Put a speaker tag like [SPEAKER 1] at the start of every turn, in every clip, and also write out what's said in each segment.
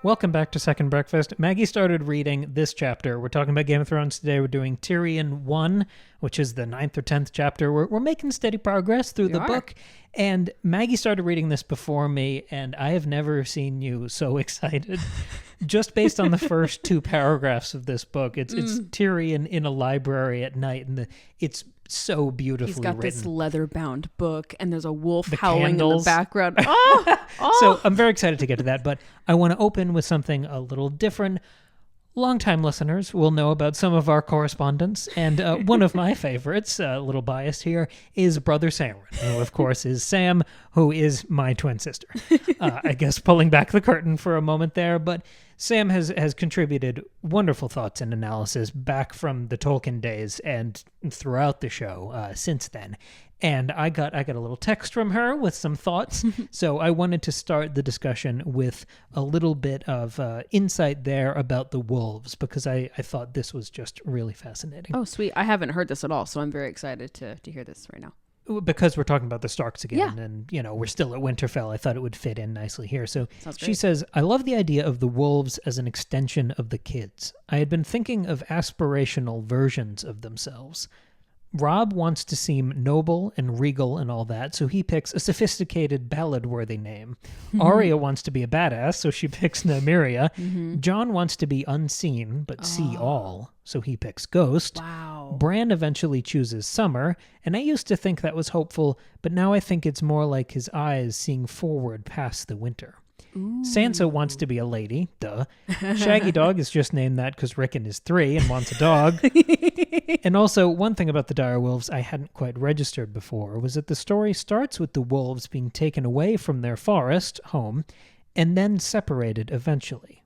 [SPEAKER 1] Welcome back to Second Breakfast. Maggie started reading this chapter. We're talking about Game of Thrones today. We're doing Tyrion 1, which is the 9th or 10th chapter. We're making steady progress through the book. And Maggie started reading this before me, and I have never seen you so excited. Just based on the first 2 paragraphs of this book. It's Tyrion in a library at night, and it's so beautifully
[SPEAKER 2] He's got
[SPEAKER 1] written.
[SPEAKER 2] this leather-bound book, and there's a wolf howling in the background.
[SPEAKER 1] So I'm very excited to get to that, but I want to open with something a little different. Longtime listeners will know about some of our correspondence, and one of my favorites, a little biased here, is Brother Sameron, who of course is Sam, who is my twin sister. I guess pulling back the curtain for a moment there, but Sam has contributed wonderful thoughts and analysis back from the Tolkien days and throughout the show since then. And I got a little text from her with some thoughts, so I wanted to start the discussion with a little bit of insight there about the wolves, because I thought this was just really fascinating.
[SPEAKER 2] Oh, sweet. I haven't heard this at all, so I'm very excited to hear this right now.
[SPEAKER 1] Because we're talking about the Starks again, and we're still at Winterfell, I thought it would fit in nicely here. So she says, I love the idea of the wolves as an extension of the kids. I had been thinking of aspirational versions of themselves. Rob wants to seem noble and regal and all that, so he picks a sophisticated ballad-worthy name. Arya wants to be a badass, so she picks Nymeria. Jon wants to be unseen, but see all, so he picks Ghost.
[SPEAKER 2] Wow.
[SPEAKER 1] Bran eventually chooses Summer, and I used to think that was hopeful, but now I think it's more like his eyes seeing forward past the winter.
[SPEAKER 2] Ooh.
[SPEAKER 1] Sansa wants to be a lady, duh. Shaggy Dog is just named that because Rickon is 3 and wants a dog. And also, one thing about the Direwolves I hadn't quite registered before was that the story starts with the wolves being taken away from their forest, home, and then separated eventually.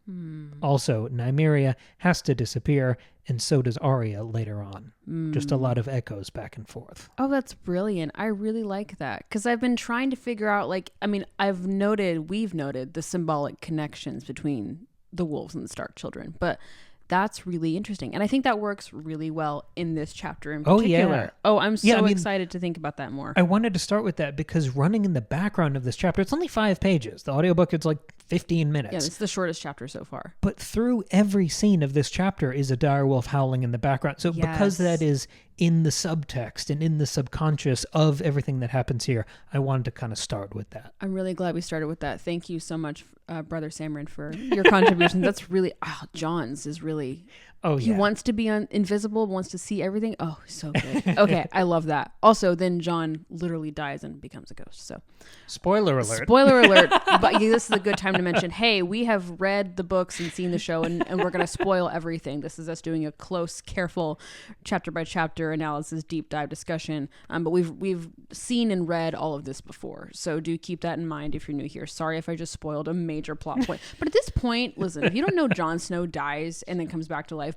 [SPEAKER 1] Also, Nymeria has to disappear, and so does Arya later on. Just a lot of echoes back and forth.
[SPEAKER 2] Oh, that's brilliant. I really like that, because I've been trying to figure out, we've noted the symbolic connections between the wolves and the Stark children, but that's really interesting. And I think that works really well in this chapter in particular. I'm so excited to think about that more.
[SPEAKER 1] I wanted to start with that because running in the background of this chapter, it's only 5 pages. The audiobook is like 15 minutes.
[SPEAKER 2] Yeah, it's the shortest chapter so far.
[SPEAKER 1] But through every scene of this chapter is a direwolf howling in the background. So because that is in the subtext and in the subconscious of everything that happens here, I wanted to kind of start with that.
[SPEAKER 2] I'm really glad we started with that. Thank you so much, Brother Sameron, for your contribution. That's really, John's is really...
[SPEAKER 1] Oh, yeah.
[SPEAKER 2] He wants to be invisible, wants to see everything. Oh, so good. Okay, I love that. Also, then Jon literally dies and becomes a ghost. So,
[SPEAKER 1] spoiler alert.
[SPEAKER 2] Spoiler alert. But this is a good time to mention, hey, we have read the books and seen the show, and we're going to spoil everything. This is us doing a close, careful, chapter by chapter analysis, deep dive discussion. But we've seen and read all of this before. So do keep that in mind if you're new here. Sorry if I just spoiled a major plot point. But at this point, listen, if you don't know Jon Snow dies and then comes back to life,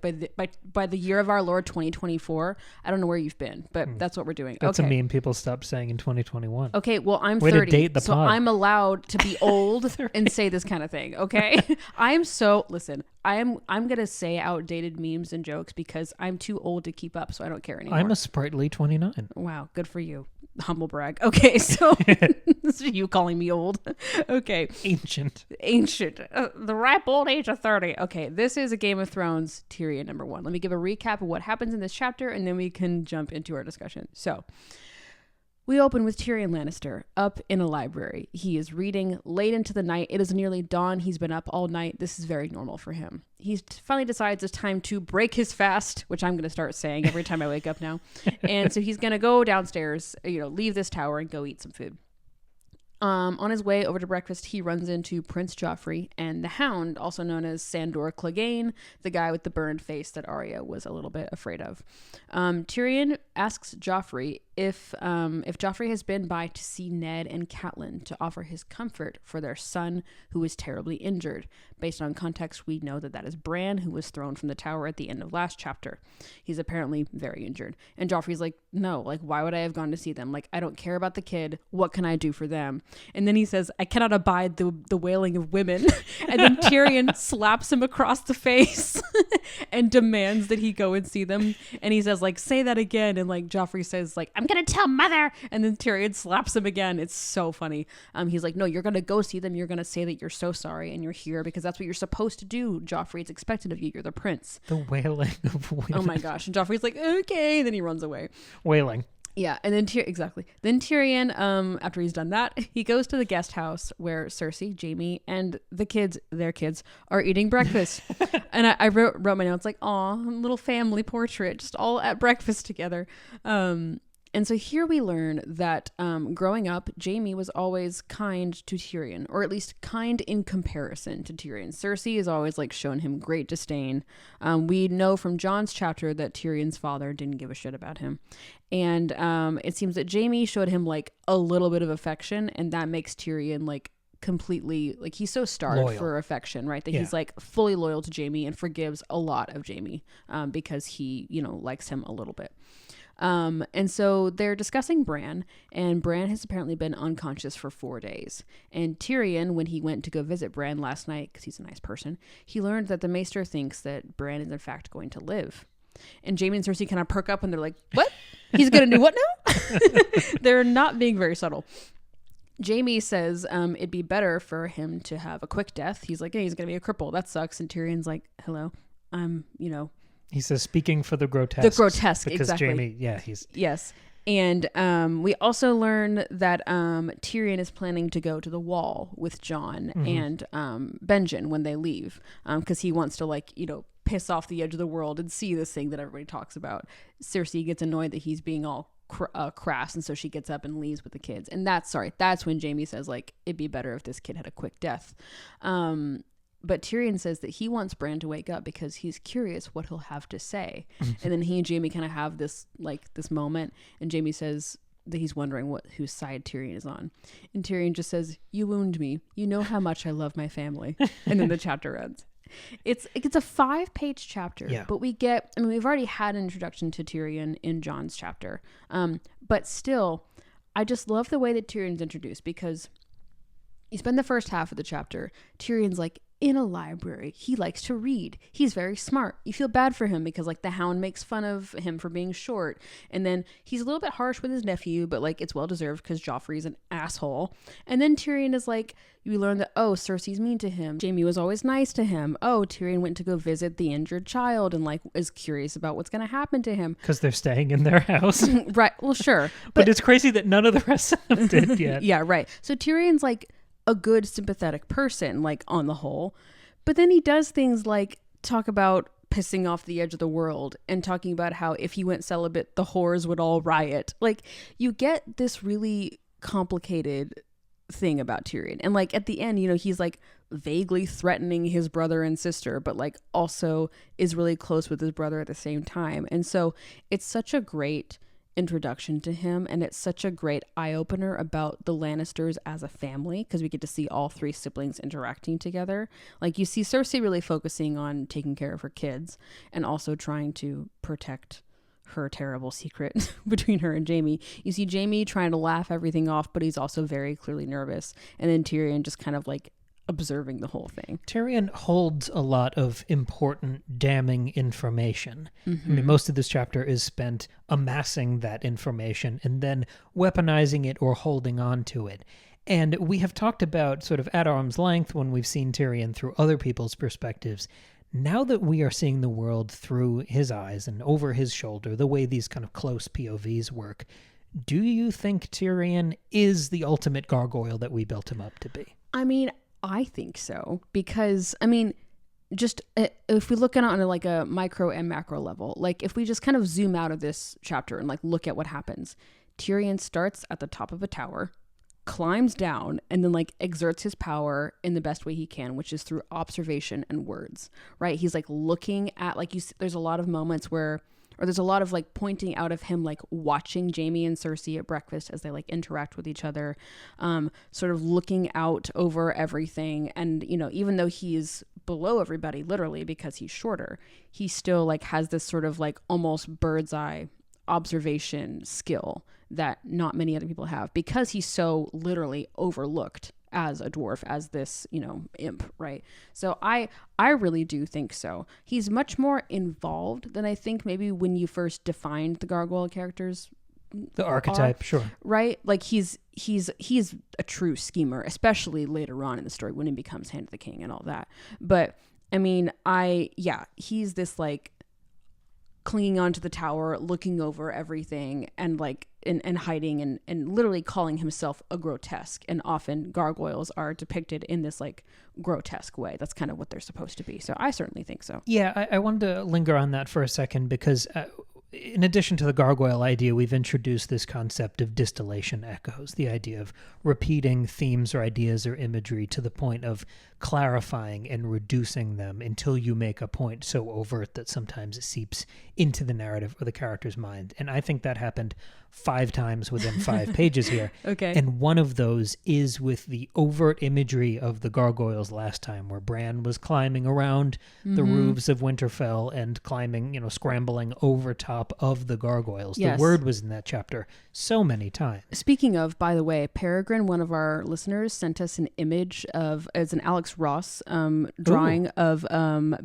[SPEAKER 2] by the year of our Lord 2024, I don't know where you've been, but that's what we're doing.
[SPEAKER 1] That's a meme people stopped saying in 2021.
[SPEAKER 2] Okay, well, I'm
[SPEAKER 1] Way
[SPEAKER 2] 30,
[SPEAKER 1] to date the
[SPEAKER 2] so
[SPEAKER 1] pod.
[SPEAKER 2] I'm allowed to be old and say this kind of thing, okay? I'm gonna say outdated memes and jokes because I'm too old to keep up, so I don't care anymore.
[SPEAKER 1] I'm a sprightly 29.
[SPEAKER 2] Wow, good for you. Humble brag. Okay, so this is you calling me old. Okay.
[SPEAKER 1] Ancient.
[SPEAKER 2] The ripe old age of 30. Okay, this is a Game of Thrones Tyrion number 1. Let me give a recap of what happens in this chapter, and then we can jump into our discussion. So, we open with Tyrion Lannister up in a library. He is reading late into the night. It is nearly dawn. He's been up all night. This is very normal for him. He finally decides it's time to break his fast, which I'm going to start saying every time I wake up now. And so he's going to go downstairs, leave this tower and go eat some food. On his way over to breakfast, he runs into Prince Joffrey and the Hound, also known as Sandor Clegane, the guy with the burned face that Arya was a little bit afraid of. Tyrion asks Joffrey if Joffrey has been by to see Ned and Catelyn to offer his comfort for their son who is terribly injured. Based on context, we know that is Bran, who was thrown from the tower at the end of last chapter. He's apparently very injured. And Joffrey's like, no, like, why would I have gone to see them? Like, I don't care about the kid. What can I do for them? And then he says, I cannot abide the wailing of women. And then Tyrion slaps him across the face and demands that he go and see them. And he says, like, say that again. And like Joffrey says, like, I'm going to tell mother. And then Tyrion slaps him again. It's so funny. He's like, no, you're going to go see them. You're going to say that you're so sorry and you're here because that's what you're supposed to do, Joffrey. It's expected of you. You're the prince.
[SPEAKER 1] The wailing of women.
[SPEAKER 2] Oh my gosh. And Joffrey's like, okay. And then he runs away.
[SPEAKER 1] Wailing.
[SPEAKER 2] Yeah, and then exactly. Then Tyrion, after he's done that, he goes to the guest house where Cersei, Jaime, and their kids, are eating breakfast. And I wrote my notes like, "Aw, little family portrait, just all at breakfast together." And so here we learn that growing up, Jaime was always kind to Tyrion, or at least kind in comparison to Tyrion. Cersei has always like shown him great disdain. We know from Jon's chapter that Tyrion's father didn't give a shit about him. And it seems that Jaime showed him like a little bit of affection, and that makes Tyrion like completely, like, he's so starved for affection, right? That he's like fully loyal to Jaime and forgives a lot of Jaime because he, likes him a little bit. And so they're discussing Bran, and Bran has apparently been unconscious for 4 days. And Tyrion, when he went to go visit Bran last night, because he's a nice person, he learned that the Maester thinks that Bran is in fact going to live. And Jaime and Cersei kind of perk up and they're like, what? He's going to do what now? They're not being very subtle. Jaime says it'd be better for him to have a quick death. He's like, hey, he's going to be a cripple. That sucks. And Tyrion's like, hello,
[SPEAKER 1] He says, speaking for the grotesque.
[SPEAKER 2] The grotesque,
[SPEAKER 1] because
[SPEAKER 2] exactly.
[SPEAKER 1] Jaime, he's...
[SPEAKER 2] Yes. And we also learn that Tyrion is planning to go to the Wall with Jon and Benjen when they leave. Because he wants to, piss off the edge of the world and see this thing that everybody talks about. Cersei gets annoyed that he's being all crass, and so she gets up and leaves with the kids. And that's when Jaime says, like, it'd be better if this kid had a quick death. But Tyrion says that he wants Bran to wake up because he's curious what he'll have to say. And then he and Jaime kind of have this moment, and Jaime says that he's wondering whose side Tyrion is on. And Tyrion just says, you wound me. You know how much I love my family. And then the chapter ends. It's a 5-page chapter, but we've already had an introduction to Tyrion in Jon's chapter. But still, I just love the way that Tyrion's introduced, because you spend the first half of the chapter, Tyrion's like in a library. He likes to read. He's very smart. You feel bad for him because the Hound makes fun of him for being short. And then he's a little bit harsh with his nephew, but it's well deserved because Joffrey's an asshole. And then Tyrion is like, you learn that, Cersei's mean to him. Jaime was always nice to him. Tyrion went to go visit the injured child and is curious about what's going to happen to him.
[SPEAKER 1] Because they're staying in their house.
[SPEAKER 2] Right. Well, sure.
[SPEAKER 1] But it's crazy that none of the rest of them did yet.
[SPEAKER 2] Yeah, right. So Tyrion's a good sympathetic person, on the whole, but then he does things like talk about pissing off the edge of the world and talking about how if he went celibate, the whores would all riot. You get this really complicated thing about Tyrion, and at the end, he's vaguely threatening his brother and sister, but also is really close with his brother at the same time. And so it's such a great introduction to him, and it's such a great eye-opener about the Lannisters as a family, because we get to see all 3 siblings interacting together. You see Cersei really focusing on taking care of her kids and also trying to protect her terrible secret between her and Jaime. You see Jaime trying to laugh everything off, but he's also very clearly nervous, and then Tyrion just kind of observing the whole thing.
[SPEAKER 1] Tyrion holds a lot of important, damning information. Most of this chapter is spent amassing that information and then weaponizing it or holding on to it. And we have talked about sort of at arm's length when we've seen Tyrion through other people's perspectives. Now that we are seeing the world through his eyes and over his shoulder, the way these kind of close POVs work, do you think Tyrion is the ultimate gargoyle that we built him up to be?
[SPEAKER 2] I think so, because, just if we look at it on a micro and macro level, if we just kind of zoom out of this chapter and look at what happens, Tyrion starts at the top of a tower, climbs down, and then exerts his power in the best way he can, which is through observation and words, right? He's looking at, there's a lot of moments where, or there's a lot of pointing out of him watching Jaime and Cersei at breakfast as they interact with each other, sort of looking out over everything. And even though he's below everybody literally because he's shorter, he still has this sort of almost bird's eye observation skill that not many other people have, because he's so literally overlooked as a dwarf, as this, imp, right? So I really do think so. He's much more involved than I think maybe when you first defined the gargoyle characters.
[SPEAKER 1] The archetype, sure.
[SPEAKER 2] Right? Like he's a true schemer, especially later on in the story when he becomes Hand of the King and all that. But I mean, he's this like clinging onto the tower, looking over everything, and like and hiding and literally calling himself a grotesque. And often gargoyles are depicted in this like grotesque way. That's kind of what they're supposed to be. So I certainly think so.
[SPEAKER 1] Yeah, I wanted to linger on that for a second because in addition to the gargoyle idea, we've introduced this concept of distillation echoes, the idea of repeating themes or ideas or imagery to the point of clarifying and reducing them until you make a point so overt that sometimes it seeps into the narrative or the character's mind. And I think that happened 5 times within 5 pages here.
[SPEAKER 2] Okay.
[SPEAKER 1] And one of those is with the overt imagery of the gargoyles last time, where Bran was climbing around the roofs of Winterfell and climbing, scrambling over top of the gargoyles.
[SPEAKER 2] Yes.
[SPEAKER 1] The word was in that chapter so many times.
[SPEAKER 2] Speaking of, by the way, Peregrine, one of our listeners, sent us an image it's an Alex Ross drawing of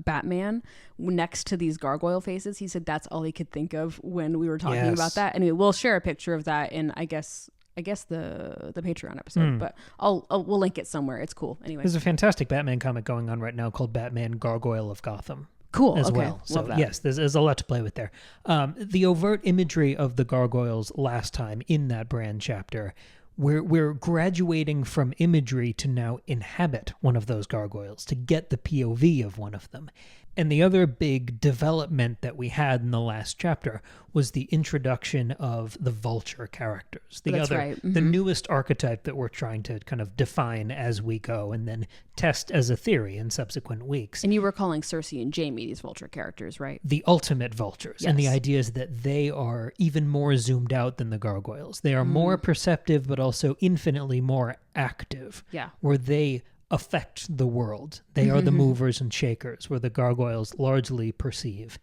[SPEAKER 2] Batman next to these gargoyle faces. He said that's all he could think of when we were talking about that. Anyway, we'll share a picture of that in, I guess the Patreon episode, but we'll link it somewhere. It's cool. Anyway,
[SPEAKER 1] there's a fantastic Batman comic going on right now called Batman Gargoyle of Gotham.
[SPEAKER 2] Cool.
[SPEAKER 1] As
[SPEAKER 2] okay.
[SPEAKER 1] well. So
[SPEAKER 2] Love that.
[SPEAKER 1] yes, there's a lot to play with there. The overt imagery of the gargoyles last time in that Bran chapter, we're graduating from imagery to now inhabit one of those gargoyles, to get the POV of one of them. And the other big development that we had in the last chapter was the introduction of the vulture characters.
[SPEAKER 2] That's right. Mm-hmm.
[SPEAKER 1] The newest archetype that we're trying to kind of define as we go and then test as a theory in subsequent weeks.
[SPEAKER 2] And you were calling Cersei and Jaime these vulture characters, right?
[SPEAKER 1] The ultimate vultures.
[SPEAKER 2] Yes.
[SPEAKER 1] And the idea is that they are even more zoomed out than the gargoyles. They are more perceptive, but also infinitely more active.
[SPEAKER 2] Yeah.
[SPEAKER 1] Where they affect the world. They are the movers and shakers, where the gargoyles largely perceive.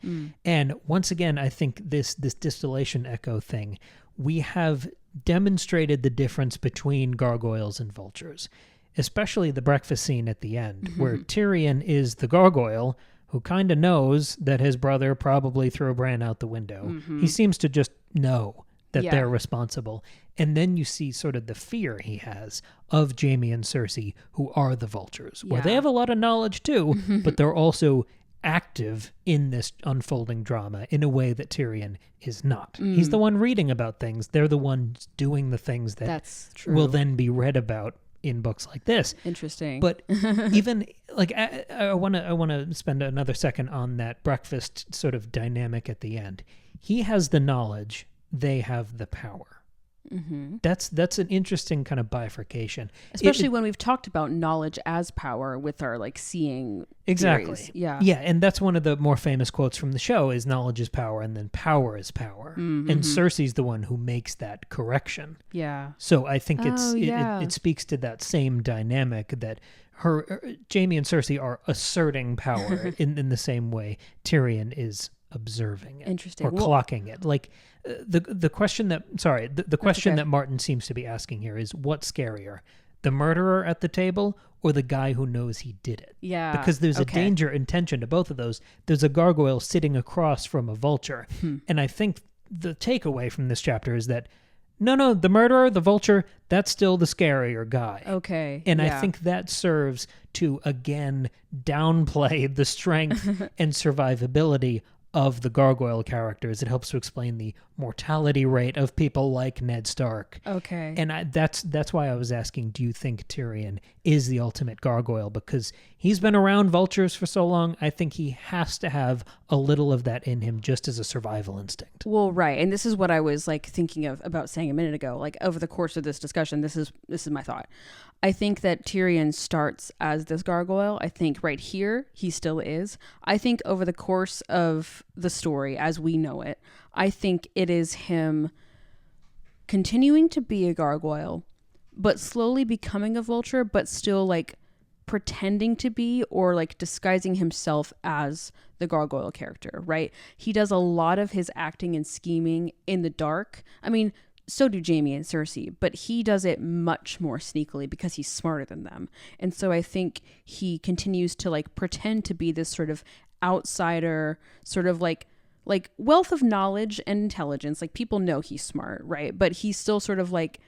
[SPEAKER 1] And once again, I think this distillation echo thing, we have demonstrated the difference between gargoyles and vultures, especially the breakfast scene at the end, where Tyrion is the gargoyle who kind of knows that his brother probably threw Bran out the window. He seems to just know that they're responsible. And then you see sort of the fear he has of Jaime and Cersei, who are the vultures, where they have a lot of knowledge too, but they're also active in this unfolding drama in a way that Tyrion is not. He's the one reading about things. They're the ones doing the things that
[SPEAKER 2] That's true.
[SPEAKER 1] will then be read about in books like this.
[SPEAKER 2] Interesting.
[SPEAKER 1] But even like I want to spend another second on that breakfast sort of dynamic at the end. He has the knowledge, they have the power. That's an interesting kind of bifurcation,
[SPEAKER 2] especially when we've talked about knowledge as power with our like seeing
[SPEAKER 1] exactly
[SPEAKER 2] theories.
[SPEAKER 1] Yeah, and that's one of the more famous quotes from the show is knowledge is power, and then power is power. And Cersei's the one who makes that correction. So I think it speaks to that same dynamic that Jaime and Cersei are asserting power in the same way Tyrion is observing it.
[SPEAKER 2] Interesting.
[SPEAKER 1] Or clocking it. Like the question that Martin seems to be asking here is, what's scarier, the murderer at the table or the guy who knows he did it?
[SPEAKER 2] Yeah.
[SPEAKER 1] Because there's a danger and tension to both of those. There's a gargoyle sitting across from a vulture. And I think the takeaway from this chapter is that no, the murderer, the vulture, that's still the scarier guy.
[SPEAKER 2] Okay.
[SPEAKER 1] And I think that serves to, again, downplay the strength and survivability of the gargoyle characters. It helps to explain the mortality rate of people like Ned Stark.
[SPEAKER 2] Okay.
[SPEAKER 1] And that's why I was asking, do you think Tyrion is the ultimate gargoyle? Because he's been around vultures for so long, I think he has to have a little of that in him just as a survival instinct.
[SPEAKER 2] Well, right. And this is what I was like thinking about saying a minute ago. Like over the course of this discussion, this is my thought. I think that Tyrion starts as this gargoyle. I think right here, he still is. I think over the course of the story, as we know it, I think it is him continuing to be a gargoyle, but slowly becoming a vulture, but still like pretending to be or like disguising himself as the gargoyle character, right? He does a lot of his acting and scheming in the dark. I mean, so do Jaime and Cersei, but he does it much more sneakily because he's smarter than them. And so I think he continues to like pretend to be this sort of outsider, sort of like wealth of knowledge and intelligence. Like people know he's smart, right? But he's still sort of like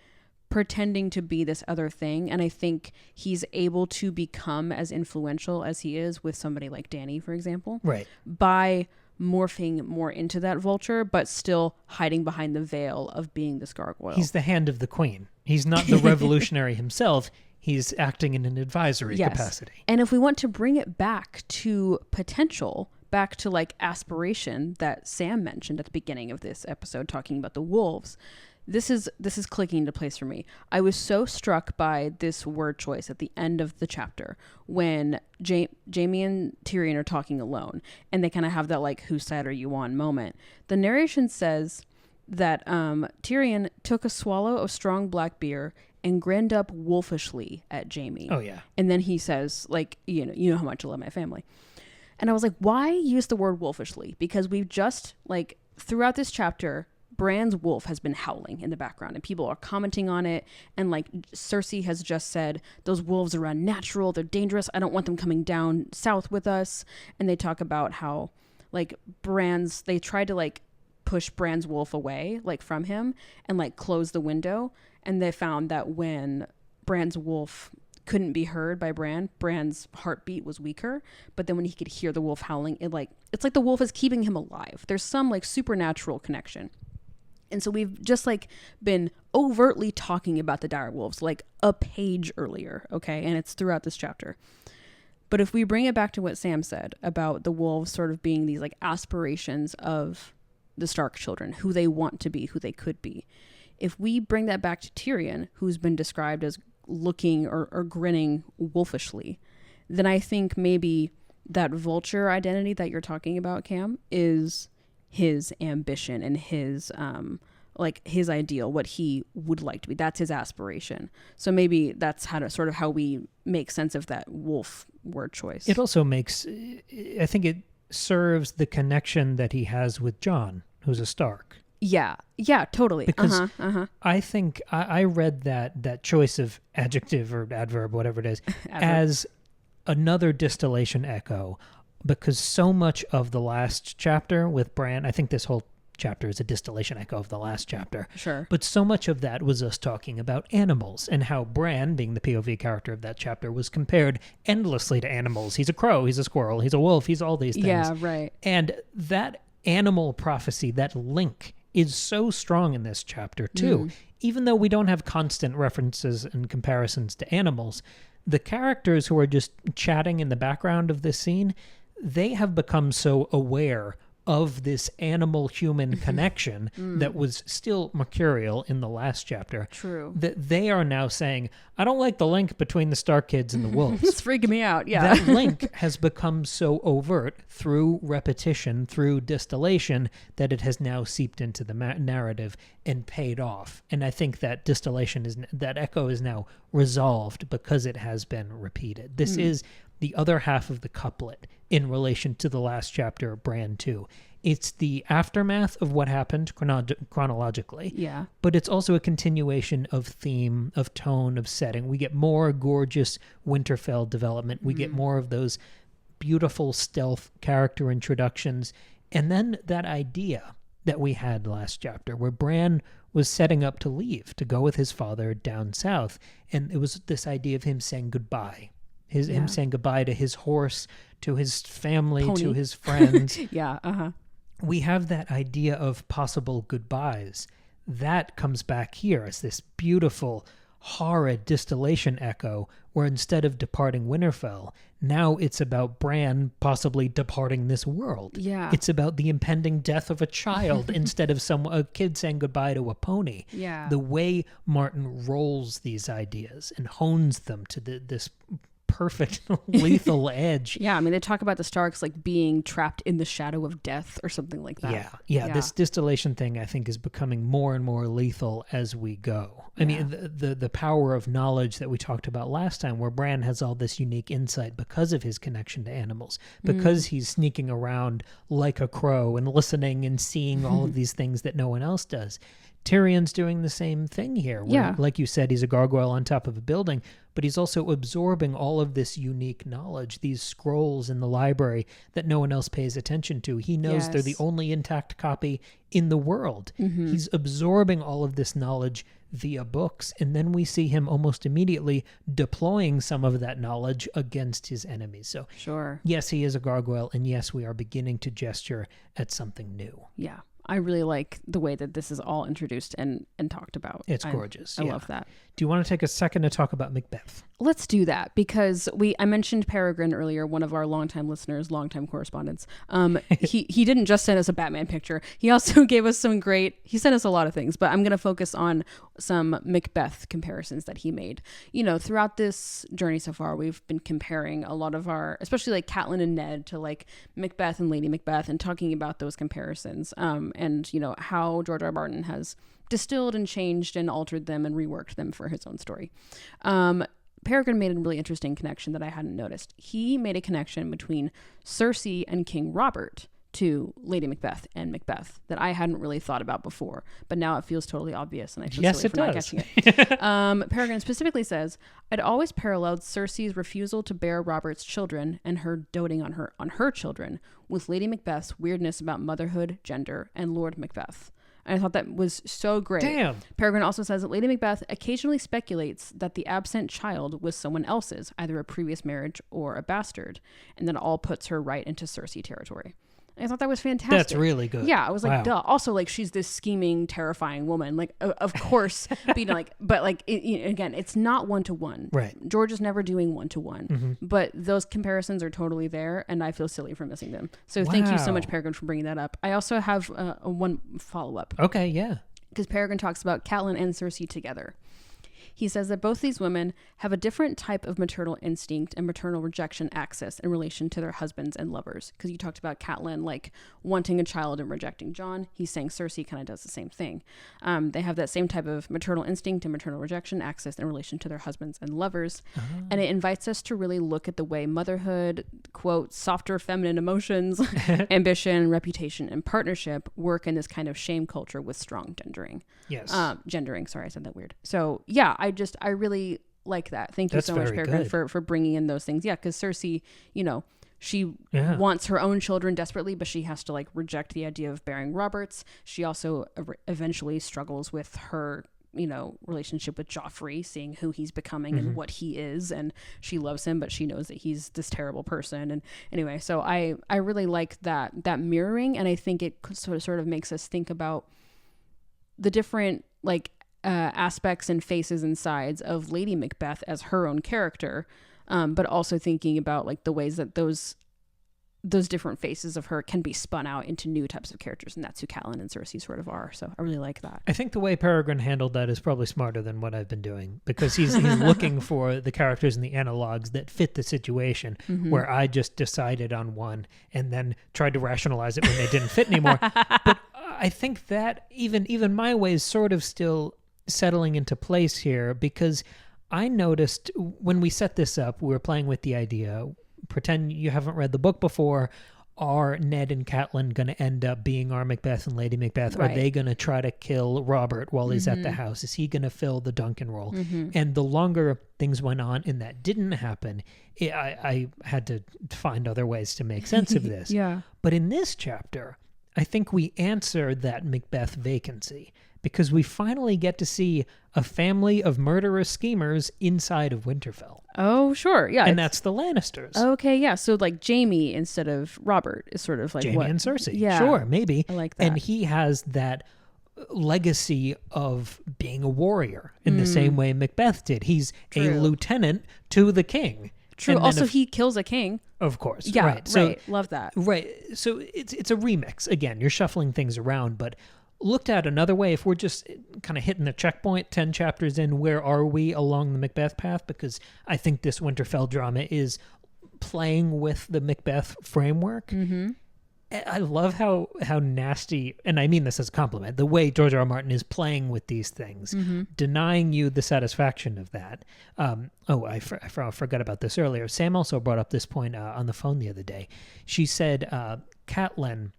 [SPEAKER 2] pretending to be this other thing. And I think he's able to become as influential as he is with somebody like Dany, for example,
[SPEAKER 1] right,
[SPEAKER 2] by morphing more into that vulture, but still hiding behind the veil of being this gargoyle.
[SPEAKER 1] He's the hand of the queen. He's not the revolutionary himself. He's acting in an advisory capacity.
[SPEAKER 2] And if we want to bring it back to potential, back to like aspiration that Sam mentioned at the beginning of this episode, talking about the wolves, this is clicking into place for me. I was so struck by this word choice at the end of the chapter when Jaime and Tyrion are talking alone, and they kind of have that like "whose side are you on" moment. The narration says that Tyrion took a swallow of strong black beer and grinned up wolfishly at Jaime.
[SPEAKER 1] Oh yeah.
[SPEAKER 2] And then he says, like, you know how much I love my family. And I was like, why use the word wolfishly? Because we've just like throughout this chapter, Bran's wolf has been howling in the background and people are commenting on it. And like Cersei has just said, those wolves are unnatural. They're dangerous. I don't want them coming down south with us. And they talk about how like they tried to like push Bran's wolf away, like from him and like close the window. And they found that when Bran's wolf couldn't be heard by Bran's heartbeat was weaker. But then when he could hear the wolf howling, it's like the wolf is keeping him alive. There's some like supernatural connection. And so we've just like been overtly talking about the direwolves like a page earlier, okay? And it's throughout this chapter. But if we bring it back to what Sam said about the wolves sort of being these like aspirations of the Stark children, who they want to be, who they could be. If we bring that back to Tyrion, who's been described as looking or grinning wolfishly, then I think maybe that vulture identity that you're talking about, Cam, is his ambition and his like his ideal, what he would like to be. That's his aspiration. So maybe that's how we make sense of that wolf word choice.
[SPEAKER 1] It also I think it serves the connection that he has with Jon, who's a Stark.
[SPEAKER 2] Yeah, totally.
[SPEAKER 1] Because I think I read that choice of adjective or adverb, whatever it is, as another distillation echo, because so much of the last chapter with Bran, I think this whole chapter is a distillation echo of the last chapter.
[SPEAKER 2] Sure.
[SPEAKER 1] But so much of that was us talking about animals and how Bran, being the POV character of that chapter, was compared endlessly to animals. He's a crow, he's a squirrel, he's a wolf, he's all these things.
[SPEAKER 2] Yeah, right.
[SPEAKER 1] And that animal prophecy, that link, is so strong in this chapter too. Even though we don't have constant references and comparisons to animals, the characters who are just chatting in the background of this scene, they have become so aware of this animal-human connection that was still mercurial in the last chapter.
[SPEAKER 2] True.
[SPEAKER 1] That they are now saying, I don't like the link between the Stark kids and the wolves.
[SPEAKER 2] It's freaking me out, yeah.
[SPEAKER 1] That link has become so overt through repetition, through distillation, that it has now seeped into the narrative and paid off. And I think that that echo is now resolved because it has been repeated. This is the other half of the couplet in relation to the last chapter of Bran 2. It's the aftermath of what happened chronologically.
[SPEAKER 2] Yeah.
[SPEAKER 1] But it's also a continuation of theme, of tone, of setting. We get more gorgeous Winterfell development. We get more of those beautiful stealth character introductions. And then that idea that we had last chapter where Bran was setting up to leave, to go with his father down south. And it was this idea of him saying goodbye. Him saying goodbye to his horse, to his family,
[SPEAKER 2] Pony.
[SPEAKER 1] to his friends.
[SPEAKER 2] Yeah,
[SPEAKER 1] We have that idea of possible goodbyes. That comes back here as this beautiful, horrid distillation echo, where instead of departing Winterfell, now it's about Bran possibly departing this world.
[SPEAKER 2] Yeah.
[SPEAKER 1] It's about the impending death of a child instead of a kid saying goodbye to a pony.
[SPEAKER 2] Yeah.
[SPEAKER 1] The way Martin rolls these ideas and hones them to this perfect lethal edge.
[SPEAKER 2] Yeah, I mean, they talk about the Starks like being trapped in the shadow of death or something like that.
[SPEAKER 1] Yeah. This distillation thing, I think, is becoming more and more lethal as we go. I mean, the power of knowledge that we talked about last time, where Bran has all this unique insight because of his connection to animals, because he's sneaking around like a crow and listening and seeing all of these things that no one else does. Tyrion's doing the same thing here. Where, like you said, he's a gargoyle on top of a building, but he's also absorbing all of this unique knowledge, these scrolls in the library that no one else pays attention to. He knows they're the only intact copy in the world. He's absorbing all of this knowledge via books, and then we see him almost immediately deploying some of that knowledge against his enemies. So, yes, he is a gargoyle, and yes, we are beginning to gesture at something new.
[SPEAKER 2] Yeah. I really like the way that this is all introduced and talked about.
[SPEAKER 1] It's gorgeous.
[SPEAKER 2] I love that.
[SPEAKER 1] Do you want to take a second to talk about Macbeth?
[SPEAKER 2] Let's do that, because I mentioned Peregrine earlier, one of our longtime listeners, longtime correspondents. He didn't just send us a Batman picture. He also gave us he sent us a lot of things, but I'm going to focus on some Macbeth comparisons that he made. You know, throughout this journey so far, we've been comparing a lot of especially like Catelyn and Ned to like Macbeth and Lady Macbeth, and talking about those comparisons. And you know, how George R. R. Martin has distilled and changed and altered them and reworked them for his own story. Peregrine made a really interesting connection that I hadn't noticed. He made a connection between Cersei and King Robert to Lady Macbeth and Macbeth that I hadn't really thought about before, but now it feels totally obvious, and I feel silly for not catching it. Peregrine specifically says, "I'd always paralleled Cersei's refusal to bear Robert's children and her doting on her children with Lady Macbeth's weirdness about motherhood, gender, and Lord Macbeth." And I thought that was so great.
[SPEAKER 1] Damn.
[SPEAKER 2] Peregrine also says that Lady Macbeth occasionally speculates that the absent child was someone else's, either a previous marriage or a bastard, and that all puts her right into Cersei territory. And I thought that was fantastic.
[SPEAKER 1] That's really good.
[SPEAKER 2] Yeah, I was like, duh. Also, like, she's this scheming, terrifying woman. Like, of course, again, it's not one-to-one.
[SPEAKER 1] Right.
[SPEAKER 2] George is never doing one-to-one. But those comparisons are totally there, and I feel silly for missing them. So thank you so much, Peregrine, for bringing that up. I also have one follow-up.
[SPEAKER 1] Okay, yeah.
[SPEAKER 2] Because Peregrine talks about Catelyn and Cersei together. He says that both these women have a different type of maternal instinct and maternal rejection axis in relation to their husbands and lovers. Because you talked about Catelyn like wanting a child and rejecting Jon. He's saying Cersei kind of does the same thing. They have that same type of maternal instinct and maternal rejection axis in relation to their husbands and lovers. And it invites us to really look at the way motherhood, quote, softer feminine emotions, ambition, reputation, and partnership work in this kind of shame culture with strong gendering.
[SPEAKER 1] Yes.
[SPEAKER 2] Gendering. Sorry, I said that weird. So yeah, I really like that. Thank you so much, Peregrine, for bringing in those things. Yeah, because Cersei, you know, she wants her own children desperately, but she has to like reject the idea of bearing Roberts. She also eventually struggles with her, you know, relationship with Joffrey, seeing who he's becoming and what he is, and she loves him, but she knows that he's this terrible person. And anyway, so I really like that mirroring, and I think it sort of makes us think about the different like aspects and faces and sides of Lady Macbeth as her own character, but also thinking about like the ways that those different faces of her can be spun out into new types of characters, and that's who Catelyn and Cersei sort of are. So I really like that.
[SPEAKER 1] I think the way Peregrine handled that is probably smarter than what I've been doing, because he's looking for the characters and the analogs that fit the situation, where I just decided on one and then tried to rationalize it when they didn't fit anymore. But I think that even my way is sort of still settling into place here, because I noticed when we set this up, we were playing with the idea, pretend you haven't read the book before. Are Ned and Catelyn going to end up being our Macbeth and Lady Macbeth? Right. Are they going to try to kill Robert while he's at the house? Is he going to fill the Duncan role? And the longer things went on and that didn't happen, I had to find other ways to make sense of this.
[SPEAKER 2] Yeah.
[SPEAKER 1] But in this chapter, I think we answer that Macbeth vacancy, because we finally get to see a family of murderous schemers inside of Winterfell.
[SPEAKER 2] Oh, sure. Yeah.
[SPEAKER 1] And that's the Lannisters.
[SPEAKER 2] Okay, yeah. So like Jaime instead of Robert is sort of like
[SPEAKER 1] Jaime and Cersei.
[SPEAKER 2] Yeah.
[SPEAKER 1] Sure, maybe.
[SPEAKER 2] I like that.
[SPEAKER 1] And he has that legacy of being a warrior in the same way Macbeth did. He's a lieutenant to the king.
[SPEAKER 2] True. Also, he kills a king.
[SPEAKER 1] Of course.
[SPEAKER 2] Yeah,
[SPEAKER 1] right. So,
[SPEAKER 2] love that.
[SPEAKER 1] Right. So it's a remix. Again, you're shuffling things around, but looked at another way, if we're just kind of hitting the checkpoint 10 chapters in, where are we along the Macbeth path? Because I think this Winterfell drama is playing with the Macbeth framework.
[SPEAKER 2] Mm-hmm.
[SPEAKER 1] I love how nasty, and I mean this as a compliment, the way George R. R. Martin is playing with these things, denying you the satisfaction of that. I forgot about this earlier. Sam also brought up this point on the phone the other day. She said Catelyn,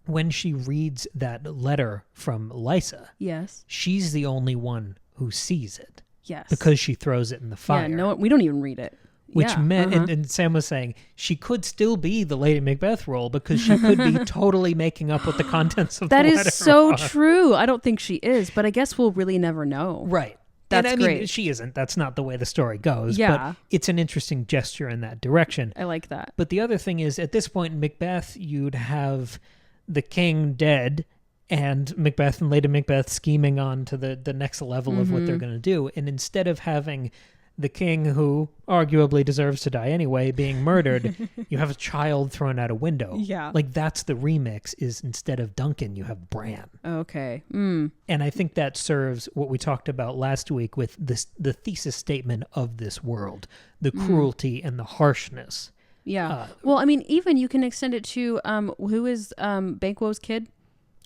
[SPEAKER 1] when she reads that letter from Lysa,
[SPEAKER 2] yes,
[SPEAKER 1] she's the only one who sees it.
[SPEAKER 2] Yes.
[SPEAKER 1] Because she throws it in the fire.
[SPEAKER 2] Yeah, no, we don't even read it.
[SPEAKER 1] Which meant, and Sam was saying, she could still be the Lady Macbeth role because she could be totally making up what the contents of the letter
[SPEAKER 2] That is so
[SPEAKER 1] are.
[SPEAKER 2] true. I don't think she is, but I guess we'll really never know.
[SPEAKER 1] Right.
[SPEAKER 2] That's
[SPEAKER 1] and I
[SPEAKER 2] great.
[SPEAKER 1] mean, she isn't. That's not the way the story goes.
[SPEAKER 2] Yeah.
[SPEAKER 1] But it's an interesting gesture in that direction.
[SPEAKER 2] I like that.
[SPEAKER 1] But the other thing is, at this point in Macbeth, you'd have the king dead and Macbeth and Lady Macbeth scheming on to the next level of what they're going to do. And instead of having the king, who arguably deserves to die anyway, being murdered, you have a child thrown out a window.
[SPEAKER 2] Yeah.
[SPEAKER 1] Like, that's the remix, is instead of Duncan, you have Bran.
[SPEAKER 2] Okay.
[SPEAKER 1] And I think that serves what we talked about last week with the thesis statement of this world, the cruelty and the harshness.
[SPEAKER 2] Yeah. Well, I mean, even you can extend it to, who is Banquo's kid?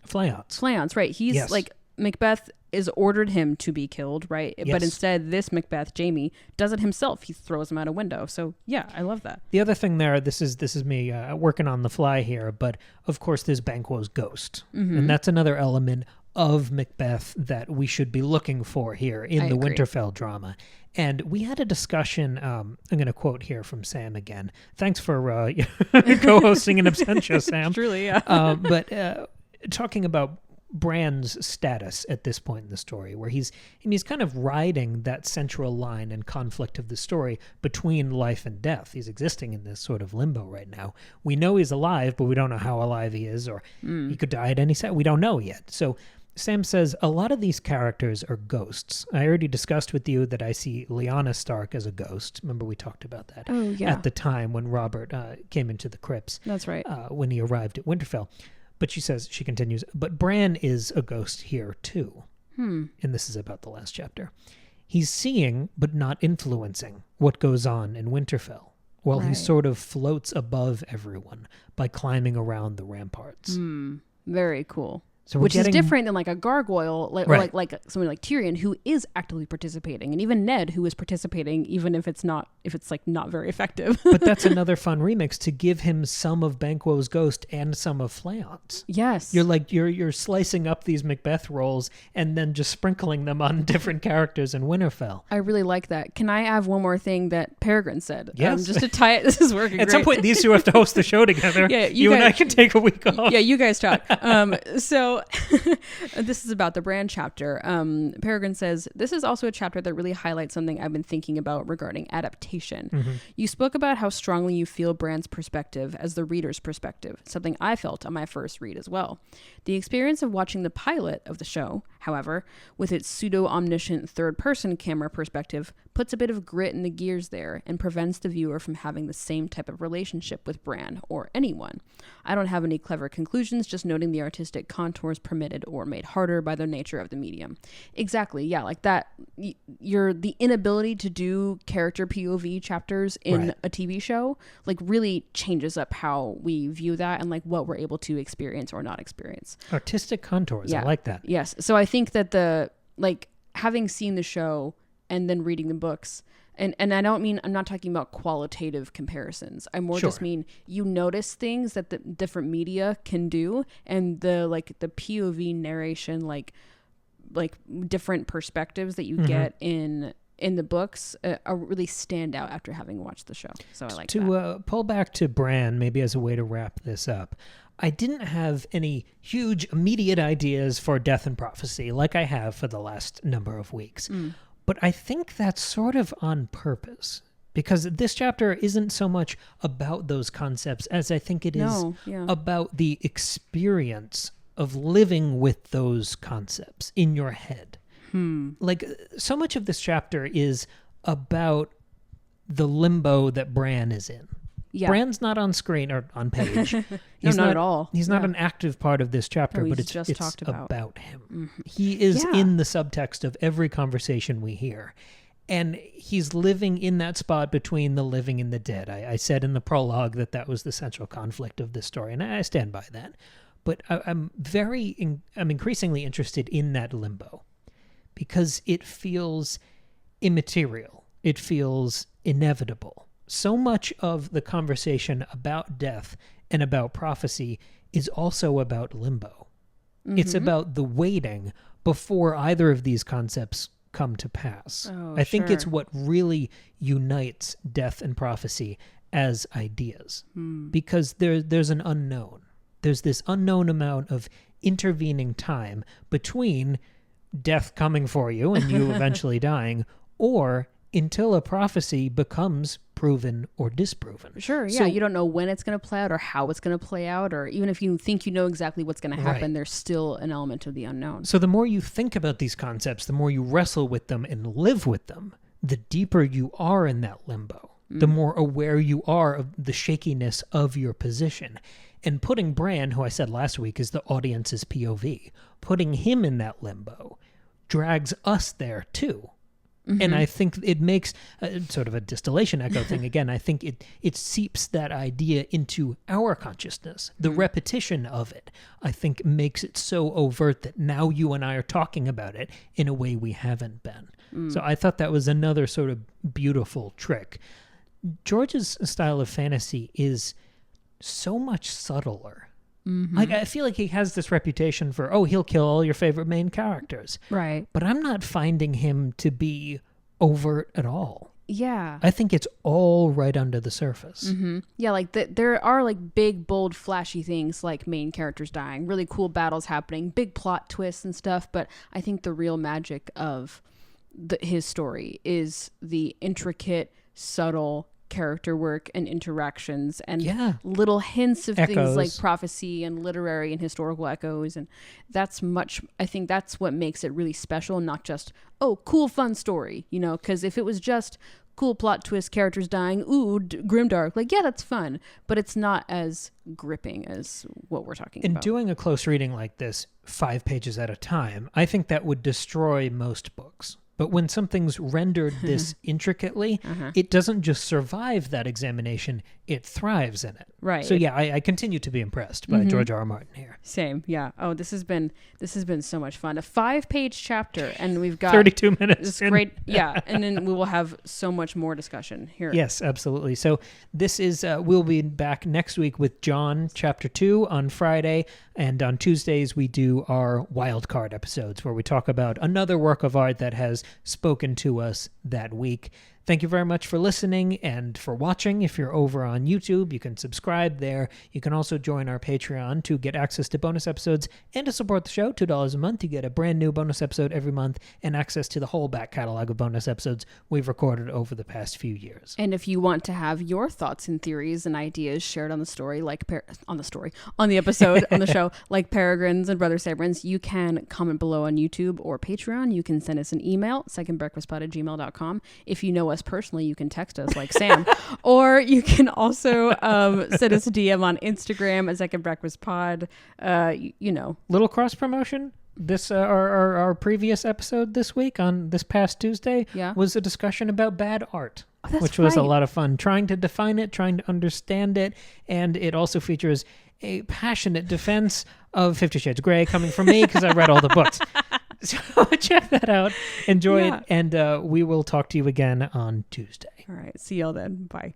[SPEAKER 1] Fleance.
[SPEAKER 2] Fleance, right. He's like, Macbeth is ordered him to be killed, right?
[SPEAKER 1] Yes.
[SPEAKER 2] But instead, this Macbeth, Jamie, does it himself. He throws him out a window. So, yeah, I love that.
[SPEAKER 1] The other thing there, this is me working on the fly here, but of course there's Banquo's ghost. And that's another element of Macbeth that we should be looking for here in the Winterfell drama. And we had a discussion, I'm going to quote here from Sam again. Thanks for co-hosting an absentia, Sam.
[SPEAKER 2] Truly, yeah.
[SPEAKER 1] But talking about Bran's status at this point in the story, where he's kind of riding that central line and conflict of the story between life and death. He's existing in this sort of limbo right now. We know he's alive, but we don't know how alive he is, or he could die at any second. We don't know yet. So Sam says a lot of these characters are ghosts. I already discussed with you that I see Lyanna Stark as a ghost. Remember we talked about that at the time when Robert came into the crypts.
[SPEAKER 2] That's right.
[SPEAKER 1] When he arrived at Winterfell. But she continues, but Bran is a ghost here too. And this is about the last chapter. He's seeing, but not influencing, what goes on in Winterfell, while he sort of floats above everyone by climbing around the ramparts.
[SPEAKER 2] Very cool.
[SPEAKER 1] So
[SPEAKER 2] which is different than like a gargoyle, like
[SPEAKER 1] Right.
[SPEAKER 2] or like somebody like Tyrion, who is actively participating, and even Ned, who is participating, even if it's not very effective.
[SPEAKER 1] But that's another fun remix to give him some of Banquo's ghost and some of Fleance.
[SPEAKER 2] Yes,
[SPEAKER 1] You're slicing up these Macbeth roles and then just sprinkling them on different characters in Winterfell.
[SPEAKER 2] I really like that. Can I have one more thing that Peregrine said?
[SPEAKER 1] Yes.
[SPEAKER 2] Just to tie it. This is working.
[SPEAKER 1] At
[SPEAKER 2] great.
[SPEAKER 1] some point, these two have to host the show together.
[SPEAKER 2] Yeah,
[SPEAKER 1] you and I can take a week off.
[SPEAKER 2] Yeah, you guys talk. So this is about the Bran chapter. Peregrine says, this is also a chapter that really highlights something I've been thinking about regarding adaptation. You spoke about how strongly you feel Bran's perspective as the reader's perspective, something I felt on my first read as well. The experience of watching the pilot of the show, however, with its pseudo-omniscient third-person camera perspective, puts a bit of grit in the gears there and prevents the viewer from having the same type of relationship with Bran or anyone. I don't have any clever conclusions, just noting the artistic contours permitted or made harder by the nature of the medium. Exactly, yeah, like that. The inability to do character POV chapters in a TV show, like, really changes up how we view that and like what we're able to experience or not experience.
[SPEAKER 1] Artistic contours, I like that.
[SPEAKER 2] Yes, so I think that having seen the show and then reading the books, and I don't mean, I'm not talking about qualitative comparisons. I more just mean you notice things that the different media can do, and the POV narration, like different perspectives that you get in the books are really stand out after having watched the show. So I like that.
[SPEAKER 1] To pull back to Bran, maybe as a way to wrap this up, I didn't have any huge immediate ideas for Death and Prophecy like I have for the last number of weeks. But I think that's sort of on purpose, because this chapter isn't so much about those concepts as I think it is about the experience of living with those concepts in your head. Like, so much of this chapter is about the limbo that Bran is in.
[SPEAKER 2] Yeah.
[SPEAKER 1] Bran's not on screen or on page.
[SPEAKER 2] Not at all.
[SPEAKER 1] He's not an active part of this chapter,
[SPEAKER 2] No,
[SPEAKER 1] but
[SPEAKER 2] he's
[SPEAKER 1] it's
[SPEAKER 2] just talked
[SPEAKER 1] about him.
[SPEAKER 2] Mm-hmm.
[SPEAKER 1] He is
[SPEAKER 2] Yeah.
[SPEAKER 1] in the subtext of every conversation we hear. And he's living in that spot between the living and the dead. I said in the prologue that was the central conflict of this story, and I stand by that. But I'm increasingly interested in that limbo because it feels immaterial. It feels inevitable. So much of the conversation about death and about prophecy is also about limbo. Mm-hmm. It's about the waiting before either of these concepts come to pass. I think it's what really unites death and prophecy as ideas, because there's an unknown. There's this unknown amount of intervening time between death coming for you and you eventually dying, or until a prophecy becomes proven or disproven.
[SPEAKER 2] Sure, yeah. So, you don't know when it's going to play out or how it's going to play out, or even if you think you know exactly what's going to happen, right. There's still an element of the unknown.
[SPEAKER 1] So the more you think about these concepts, the more you wrestle with them and live with them, the deeper you are in that limbo, the more aware you are of the shakiness of your position. And putting Bran, who I said last week is the audience's POV, putting him in that limbo drags us there too. Mm-hmm. And I think it makes sort of a distillation echo thing again. I think it seeps that idea into our consciousness. The repetition of it, I think, makes it so overt that now you and I are talking about it in a way we haven't been. So I thought that was another sort of beautiful trick. George's style of fantasy is so much subtler. Mm-hmm. Like, I feel like he has this reputation for, he'll kill all your favorite main characters.
[SPEAKER 2] Right.
[SPEAKER 1] But I'm not finding him to be overt at all.
[SPEAKER 2] Yeah.
[SPEAKER 1] I think it's all right under the surface.
[SPEAKER 2] Mm-hmm. Yeah, like there are like big, bold, flashy things like main characters dying, really cool battles happening, big plot twists and stuff. But I think the real magic of his story is the intricate, subtle character work and interactions and little hints of things like prophecy and literary and historical echoes, and I think that's what makes it really special, not just cool fun story, because if it was just cool plot twist, characters dying, grimdark, that's fun, but it's not as gripping as what we're talking about.
[SPEAKER 1] And doing a close reading like this 5 pages at a time, I think that would destroy most books. But when something's rendered this intricately, it doesn't just survive that examination, it thrives in it.
[SPEAKER 2] Right.
[SPEAKER 1] So yeah, I continue to be impressed by George R. R. Martin here.
[SPEAKER 2] Same, yeah. Oh, this has been so much fun. A 5-page chapter, and we've got
[SPEAKER 1] 32 minutes.
[SPEAKER 2] This great, yeah. And then we will have so much more discussion here.
[SPEAKER 1] Yes, absolutely. So this is we'll be back next week with John chapter 2 on Friday, and on Tuesdays we do our wild card episodes where we talk about another work of art that has spoken to us that week. Thank you very much for listening and for watching. If you're over on YouTube, you can subscribe there. You can also join our Patreon to get access to bonus episodes and to support the show. $2 a month. You get a brand new bonus episode every month and access to the whole back catalog of bonus episodes we've recorded over the past few years.
[SPEAKER 2] And if you want to have your thoughts and theories and ideas shared on the story, on the episode, on the show, like Peregrines and Brother Samerons, you can comment below on YouTube or Patreon. You can send us an email, secondbreakfastpod@gmail.com. If you know us personally, you can text us like Sam, or you can also send us a DM on Instagram at secondbreakfastpod.
[SPEAKER 1] Little cross promotion. This our previous episode this week on this past Tuesday was a discussion about bad art, which was a lot of fun. Trying to define it, trying to understand it, and it also features a passionate defense of 50 Shades of Grey coming from me because I read all the books. So check that out. Enjoy it. And we will talk to you again on Tuesday.
[SPEAKER 2] All right. See y'all then. Bye.